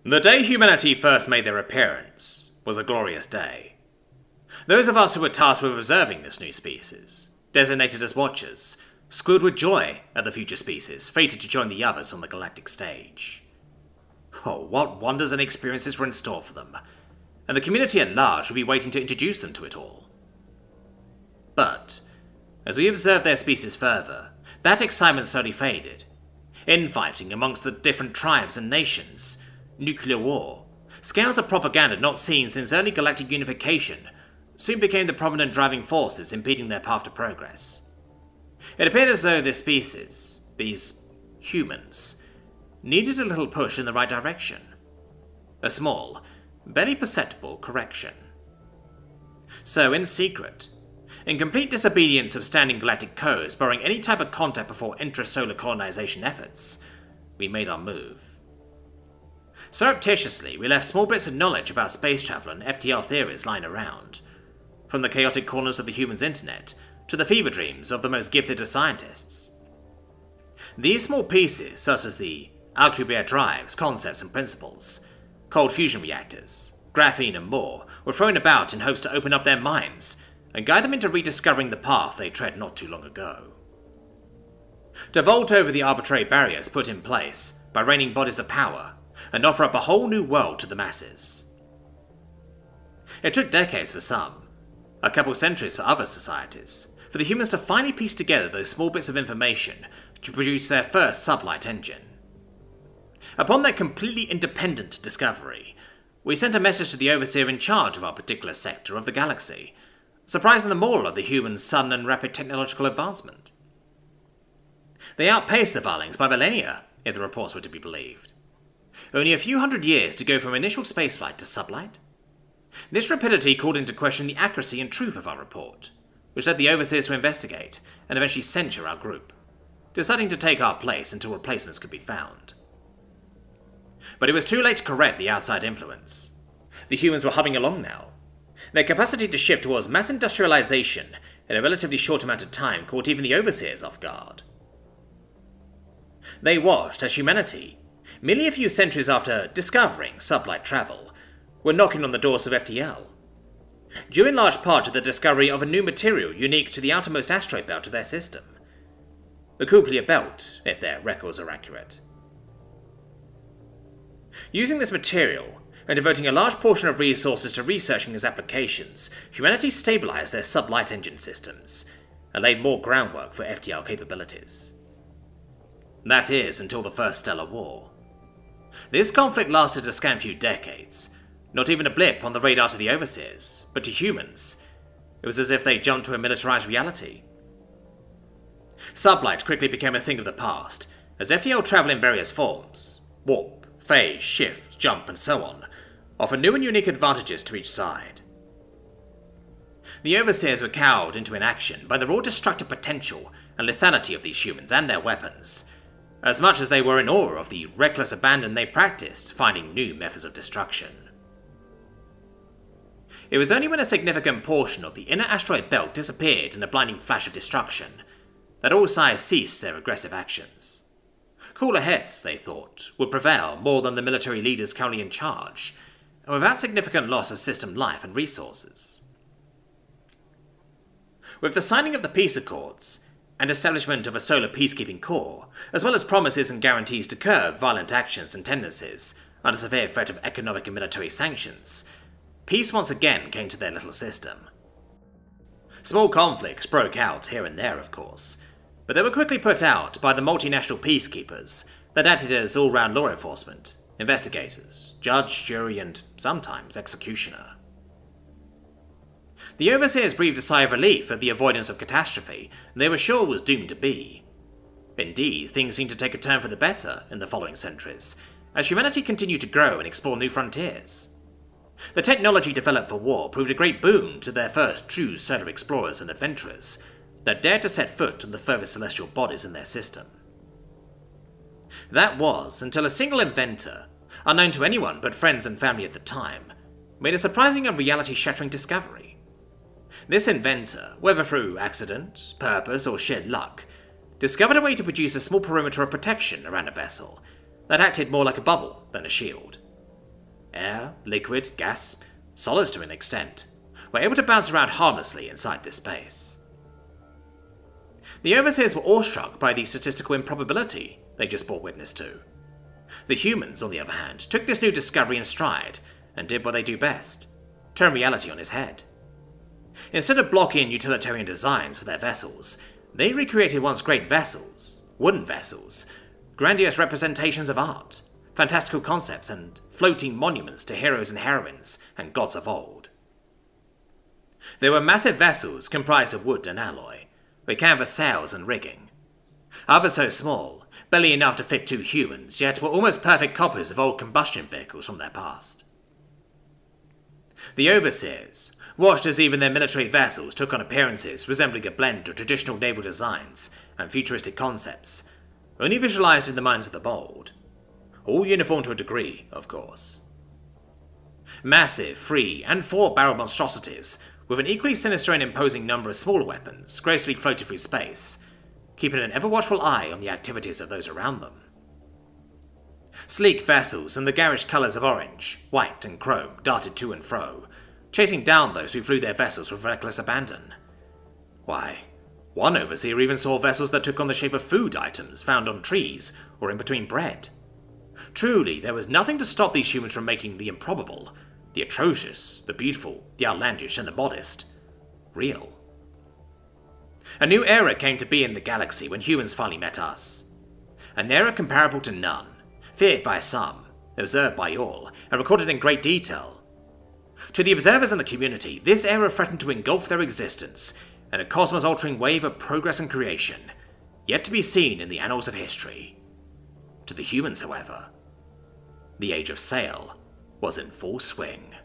The day humanity first made their appearance was a glorious day. Those of us who were tasked with observing this new species, designated as watchers, squealed with joy at the future species fated to join the others on the galactic stage. Oh, what wonders and experiences were in store for them, and the community at large would be waiting to introduce them to it all. But, as we observed their species further, that excitement slowly faded. Infighting amongst the different tribes and nations, nuclear war, scales of propaganda not seen since early galactic unification, soon became the prominent driving forces impeding their path to progress. It appeared as though this species, these humans, needed a little push in the right direction. A small, barely perceptible correction. So, in secret, in complete disobedience of standing galactic codes barring any type of contact before intrasolar colonization efforts, we made our move. Surreptitiously, we left small bits of knowledge about space travel and FTL theories lying around, from the chaotic corners of the human's internet to the fever dreams of the most gifted of scientists. These small pieces, such as the Alcubierre drives, concepts and principles, cold fusion reactors, graphene and more, were thrown about in hopes to open up their minds and guide them into rediscovering the path they tread not too long ago. To vault over the arbitrary barriers put in place by reigning bodies of power and offer up a whole new world to the masses. It took decades for some, a couple centuries for other societies, for the humans to finally piece together those small bits of information to produce their first sublight engine. Upon that completely independent discovery, we sent a message to the overseer in charge of our particular sector of the galaxy, surprising them all of the humans' sudden and rapid technological advancement. They outpaced the Varlings by millennia, if the reports were to be believed. Only a few hundred years to go from initial spaceflight to sublight. This rapidity called into question the accuracy and truth of our report, which led the overseers to investigate and eventually censure our group, deciding to take our place until replacements could be found. But it was too late to correct the outside influence. The humans were humming along now. Their capacity to shift towards mass industrialization in a relatively short amount of time caught even the overseers off guard. They watched as humanity, merely a few centuries after discovering sublight travel, were knocking on the doors of FTL, due in large part to the discovery of a new material unique to the outermost asteroid belt of their system. The Kuiper Belt, if their records are accurate. Using this material, and devoting a large portion of resources to researching its applications, humanity stabilized their sublight engine systems, and laid more groundwork for FTL capabilities. That is, until the First Stellar War. This conflict lasted a scant few decades, not even a blip on the radar to the overseers, but to humans, it was as if they jumped to a militarized reality. Sublight quickly became a thing of the past, as FTL travel in various forms, warp, phase, shift, jump, and so on, offer new and unique advantages to each side. The overseers were cowed into inaction by the raw destructive potential and lethality of these humans and their weapons, as much as they were in awe of the reckless abandon they practiced finding new methods of destruction. It was only when a significant portion of the inner asteroid belt disappeared in a blinding flash of destruction that all sides ceased their aggressive actions. Cooler heads, they thought, would prevail more than the military leaders currently in charge, and without significant loss of system life and resources. With the signing of the peace accords, and establishment of a solar peacekeeping corps, as well as promises and guarantees to curb violent actions and tendencies under severe threat of economic and military sanctions, peace once again came to their little system. Small conflicts broke out here and there, of course, but they were quickly put out by the multinational peacekeepers that acted as all-round law enforcement, investigators, judge, jury, and sometimes executioner. The overseers breathed a sigh of relief at the avoidance of catastrophe they were sure was doomed to be. Indeed, things seemed to take a turn for the better in the following centuries, as humanity continued to grow and explore new frontiers. The technology developed for war proved a great boon to their first true solar explorers and adventurers that dared to set foot on the furthest celestial bodies in their system. That was until a single inventor, unknown to anyone but friends and family at the time, made a surprising and reality-shattering discovery. This inventor, whether through accident, purpose, or sheer luck, discovered a way to produce a small perimeter of protection around a vessel that acted more like a bubble than a shield. air, liquid, gas, solids to an extent, were able to bounce around harmlessly inside this space. The overseers were awestruck by the statistical improbability they just bore witness to. The humans, on the other hand, took this new discovery in stride and did what they do best: turn reality on its head. Instead of blocking utilitarian designs for their vessels, they recreated once great vessels, wooden vessels, grandiose representations of art, fantastical concepts, and floating monuments to heroes and heroines and gods of old. They were massive vessels comprised of wood and alloy, with canvas sails and rigging. Others so small, barely enough to fit 2 humans, yet were almost perfect copies of old combustion vehicles from their past. The overseers, watched as even their military vessels took on appearances resembling a blend of traditional naval designs and futuristic concepts, only visualized in the minds of the bold. All uniform to a degree, of course. Massive, 3- and 4-barrel monstrosities, with an equally sinister and imposing number of smaller weapons, gracefully floated through space, keeping an ever-watchful eye on the activities of those around them. Sleek vessels in the garish colours of orange, white, and chrome darted to and fro, chasing down those who flew their vessels with reckless abandon. Why, one overseer even saw vessels that took on the shape of food items found on trees or in between bread. Truly, there was nothing to stop these humans from making the improbable, the atrocious, the beautiful, the outlandish, and the modest real. A new era came to be in the galaxy when humans finally met us. An era comparable to none, feared by some, observed by all, and recorded in great detail. To the observers and the community, this era threatened to engulf their existence in a cosmos-altering wave of progress and creation, yet to be seen in the annals of history. To the humans, however, the Age of Sail was in full swing.